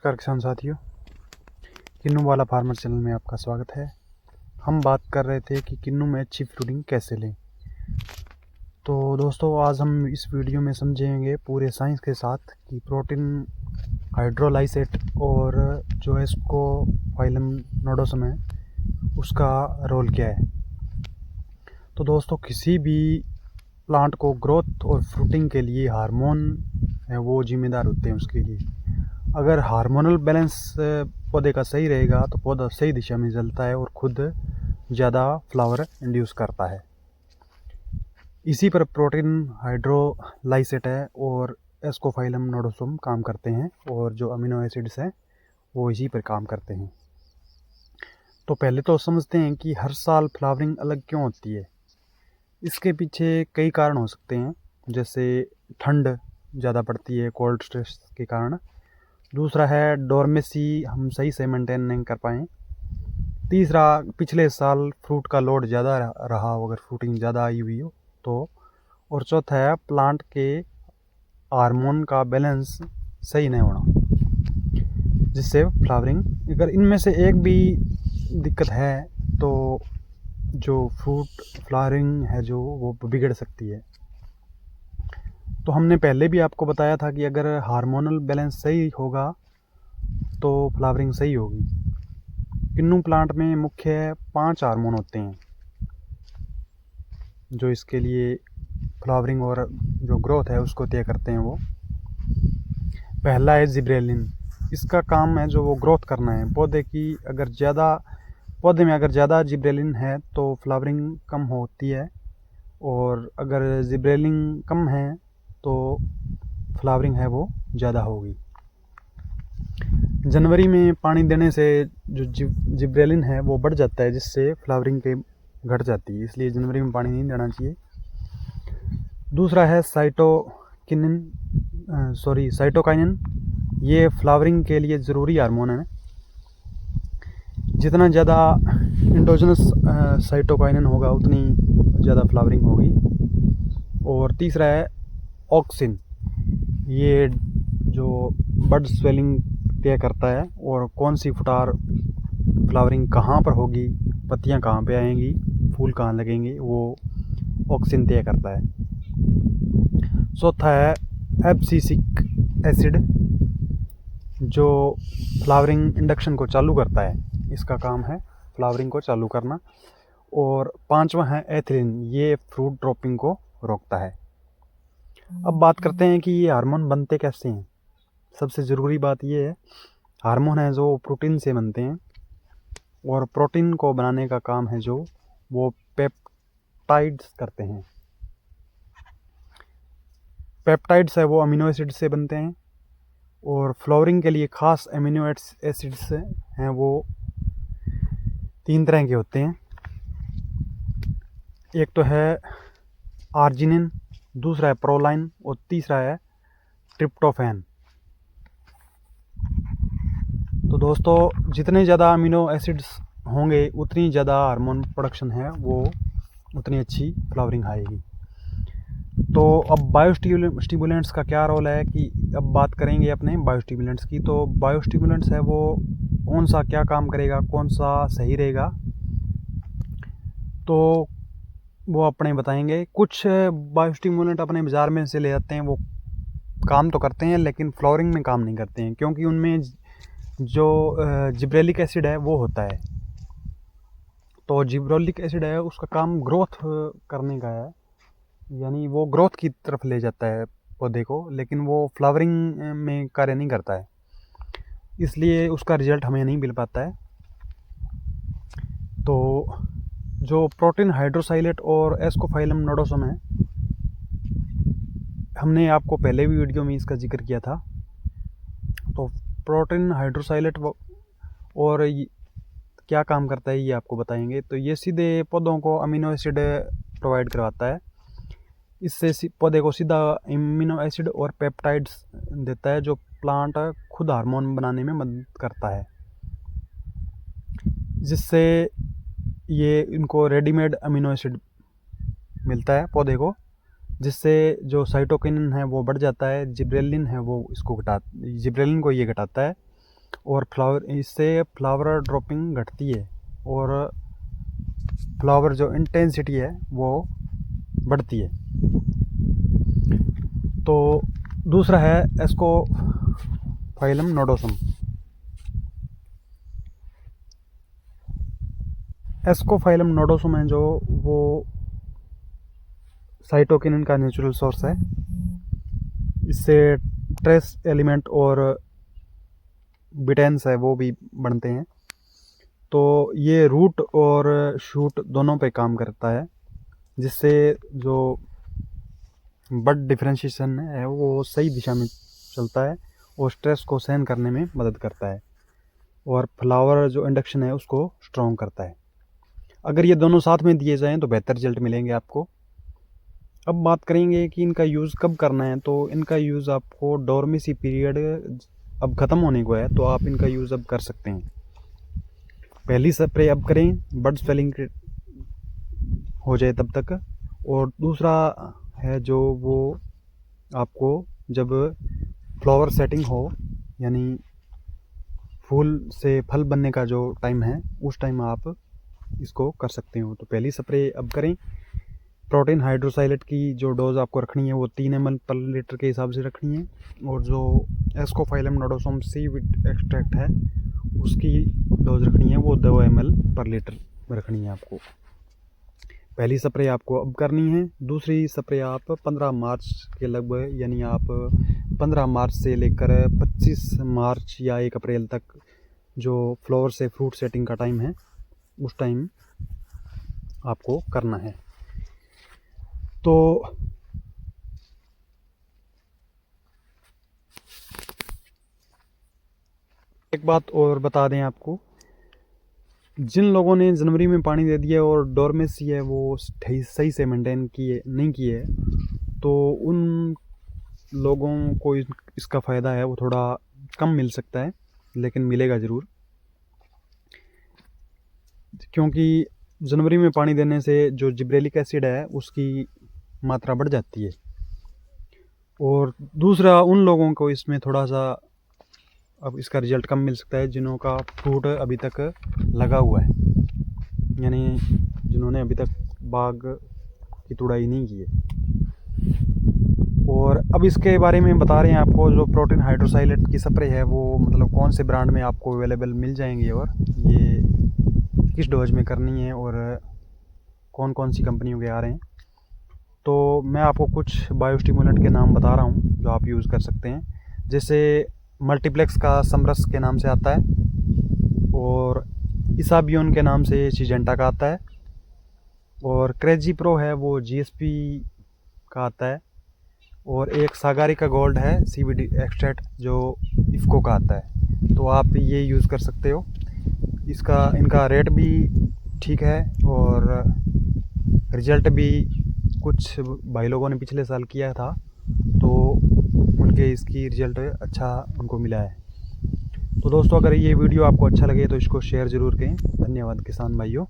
नमस्कार किसान साथियों, किन्नू वाला फार्मर चैनल में आपका स्वागत है। हम बात कर रहे थे कि किन्नू में अच्छी फ्रूटिंग कैसे लें। तो दोस्तों, आज हम इस वीडियो में समझेंगे पूरे साइंस के साथ कि प्रोटीन हाइड्रोलाइसेट और जो एस्कोफाइलम नोडोसम है उसका रोल क्या है। तो दोस्तों, किसी भी प्लांट को ग्रोथ और फ्रूटिंग के लिए हार्मोन है वो जिम्मेदार होते हैं उसके लिए। अगर हार्मोनल बैलेंस पौधे का सही रहेगा तो पौधा सही दिशा में चलता है और खुद ज़्यादा फ्लावर इंड्यूस करता है। इसी पर प्रोटीन हाइड्रोलाइसेट है और एस्कोफाइलम नोडोसम काम करते हैं, और जो अमीनो एसिड्स हैं वो इसी पर काम करते हैं। तो पहले तो समझते हैं कि हर साल फ्लावरिंग अलग क्यों होती है। इसके पीछे कई कारण हो सकते हैं, जैसे ठंड ज़्यादा पड़ती है कोल्ड स्ट्रेस के कारण। दूसरा है डोरमेसी, हम सही से मेंटेन नहीं कर पाएँ। तीसरा, पिछले साल फ्रूट का लोड ज़्यादा रहा हो, अगर फ्रूटिंग ज़्यादा आई हुई हो तो। और चौथा है प्लांट के हार्मोन का बैलेंस सही नहीं होना, जिससे फ्लावरिंग, अगर इनमें से एक भी दिक्कत है तो जो फ्रूट फ्लावरिंग है जो वो बिगड़ सकती है। तो हमने पहले भी आपको बताया था कि अगर हार्मोनल बैलेंस सही होगा तो फ्लावरिंग सही होगी। किन्नू प्लांट में मुख्य 5 हार्मोन होते हैं जो इसके लिए फ्लावरिंग और जो ग्रोथ है उसको तय करते हैं। वो पहला है जिब्रेलिन। इसका काम है जो वो ग्रोथ करना है पौधे की। पौधे में अगर ज़्यादा जिब्रेलिन है तो फ्लावरिंग कम होती है, और अगर जिब्रेलिन कम है तो फ्लावरिंग है वो ज़्यादा होगी। जनवरी में पानी देने से जो जिब्रेलिन है वो बढ़ जाता है, जिससे फ्लावरिंग के घट जाती है, इसलिए जनवरी में पानी नहीं देना चाहिए। दूसरा है साइटोकाइनिन। ये फ्लावरिंग के लिए ज़रूरी हार्मोन है। जितना ज़्यादा इंडोजनस साइटोकाइनिन होगा उतनी ज़्यादा फ्लावरिंग होगी। और तीसरा है ऑक्सिन। ये जो बड स्वेलिंग तय करता है और कौन सी फ्लावरिंग कहाँ पर होगी, पत्तियाँ कहाँ पे आएंगी, फूल कहाँ लगेंगे, वो ऑक्सिन तय करता है। चौथा है एब्सिसिक एसिड, जो फ्लावरिंग इंडक्शन को चालू करता है। इसका काम है फ्लावरिंग को चालू करना। और पांचवा है एथिलीन। ये फ्रूट ड्रॉपिंग को रोकता है। अब बात करते हैं कि ये हार्मोन बनते कैसे हैं। सबसे ज़रूरी बात ये है, हार्मोन है जो प्रोटीन से बनते हैं, और प्रोटीन को बनाने का काम है जो वो पेप्टाइड्स करते हैं। पेप्टाइड्स है वो अमीनो एसिड से बनते हैं, और फ्लावरिंग के लिए खास अमीनो एसिड्स हैं वो 3 तरह के होते हैं। एक तो है आर्जिनिन, दूसरा है प्रोलाइन, और तीसरा है ट्रिप्टोफैन। तो दोस्तों, जितने ज़्यादा अमीनो एसिड्स होंगे उतनी ज़्यादा हार्मोन प्रोडक्शन है वो उतनी अच्छी फ्लावरिंग आएगी। तो अब बायोस्टिमुलेंट्स का क्या रोल है, कि अब बात करेंगे अपने बायोस्टिमुलेंट्स की। तो बायोस्टिमुलेंट्स है वो कौन सा क्या काम करेगा, कौन सा सही रहेगा, तो वो अपने बताएंगे। कुछ बायोस्टिमुलेंट अपने बाज़ार में से ले आते हैं, वो काम तो करते हैं लेकिन फ्लावरिंग में काम नहीं करते हैं, क्योंकि उनमें जो जिब्रेलिक एसिड है वो होता है। तो जिब्रेलिक एसिड है उसका काम ग्रोथ करने का है, यानी वो ग्रोथ की तरफ ले जाता है पौधे को, लेकिन वो फ्लावरिंग में कार्य नहीं करता है, इसलिए उसका रिजल्ट हमें नहीं मिल पाता है। तो जो प्रोटीन हाइड्रोसाइलेट और एस्कोफाइलम नोडोसम है, हमने आपको पहले भी वीडियो में इसका जिक्र किया था। तो प्रोटीन हाइड्रोसाइलेट और क्या काम करता है ये आपको बताएंगे। तो ये सीधे पौधों को अमीनो एसिड प्रोवाइड करवाता है। इससे पौधे को सीधा अमीनो एसिड और पेप्टाइड्स देता है, जो प्लांट खुद हार्मोन बनाने में मदद करता है, जिससे ये इनको रेडीमेड अमीनो एसिड मिलता है पौधे को, जिससे जो साइटोकिनिन है वो बढ़ जाता है। जिब्रेलिन है वो जिब्रेलिन को ये घटाता है, और इससे फ्लावर ड्रॉपिंग घटती है और फ्लावर जो इंटेंसिटी है वो बढ़ती है। तो दूसरा है एस्कोफाइलम नोडोसम। एस्कोफाइलम नोडोसम है जो वो साइटोकिनिन का नेचुरल सोर्स है। इससे ट्रेस एलिमेंट और बिटेंस है वो भी बनते हैं। तो ये रूट और शूट दोनों पे काम करता है, जिससे जो बड डिफरेंशिएशन है वो सही दिशा में चलता है और स्ट्रेस को सहन करने में मदद करता है और फ्लावर जो इंडक्शन है उसको स्ट्रॉन्ग करता है। अगर ये दोनों साथ में दिए जाएं तो बेहतर रिजल्ट मिलेंगे आपको। अब बात करेंगे कि इनका यूज़ कब करना है। तो इनका यूज़ आपको डोर्मेसी पीरियड अब ख़त्म होने को है, तो आप इनका यूज़ अब कर सकते हैं। पहली स्प्रे अब करें बड स्वेलिंग हो जाए तब तक। और दूसरा है जो वो आपको जब फ्लावर सेटिंग हो, यानी फूल से फल बनने का जो टाइम है उस टाइम आप इसको कर सकते हो। तो पहली स्प्रे अब करें। प्रोटीन हाइड्रोसाइलेट की जो डोज आपको रखनी है वो 3 ml पर लीटर के हिसाब से रखनी है। और जो एस्कोफाइलम नोडोसम सीवीड एक्सट्रैक्ट है उसकी डोज रखनी है वो 2 ml पर लीटर रखनी है आपको। पहली स्प्रे आपको अब करनी है। दूसरी स्प्रे आप 15 मार्च के लगभग, यानी आप 15 मार्च से लेकर 25 मार्च या 1 अप्रैल तक जो फ्लावर से फ्रूट सेटिंग का टाइम है उस टाइम आपको करना है। तो एक बात और बता दें आपको, जिन लोगों ने जनवरी में पानी दे दिया और डोर्मेसी है वो सही से मेंटेन नहीं किए, तो उन लोगों को इसका फ़ायदा है वो थोड़ा कम मिल सकता है, लेकिन मिलेगा ज़रूर। क्योंकि जनवरी में पानी देने से जो जिब्रेलिक एसिड है उसकी मात्रा बढ़ जाती है। और दूसरा, उन लोगों को इसमें थोड़ा सा अब इसका रिज़ल्ट कम मिल सकता है जिन्हों का फ्रूट अभी तक लगा हुआ है, यानी जिन्होंने अभी तक बाग की तुड़ाई नहीं की है। और अब इसके बारे में बता रहे हैं आपको, जो प्रोटीन हाइड्रोसाइलेट की स्प्रे है वो मतलब कौन से ब्रांड में आपको अवेलेबल मिल जाएंगे और ये किस डोज में करनी है और कौन कौन सी कंपनियों के आ रहे हैं। तो मैं आपको कुछ बायोस्टिमुलेंट के नाम बता रहा हूँ जो आप यूज़ कर सकते हैं। जैसे मल्टीप्लेक्स का समरस के नाम से आता है, और इसाबियोन के नाम से सिजेंटा का आता है, और क्रेजी प्रो है वो जीएसपी का आता है, और एक सागारिका गोल्ड है सीवीडी एक्सट्रैक्ट जो इफ़को का आता है। तो आप ये यूज़ कर सकते हो। इनका रेट भी ठीक है और रिज़ल्ट भी कुछ भाई लोगों ने पिछले साल किया था, तो उनके इसकी रिज़ल्ट अच्छा उनको मिला है। तो दोस्तों, अगर ये वीडियो आपको अच्छा लगे तो इसको शेयर ज़रूर करें। धन्यवाद किसान भाइयों।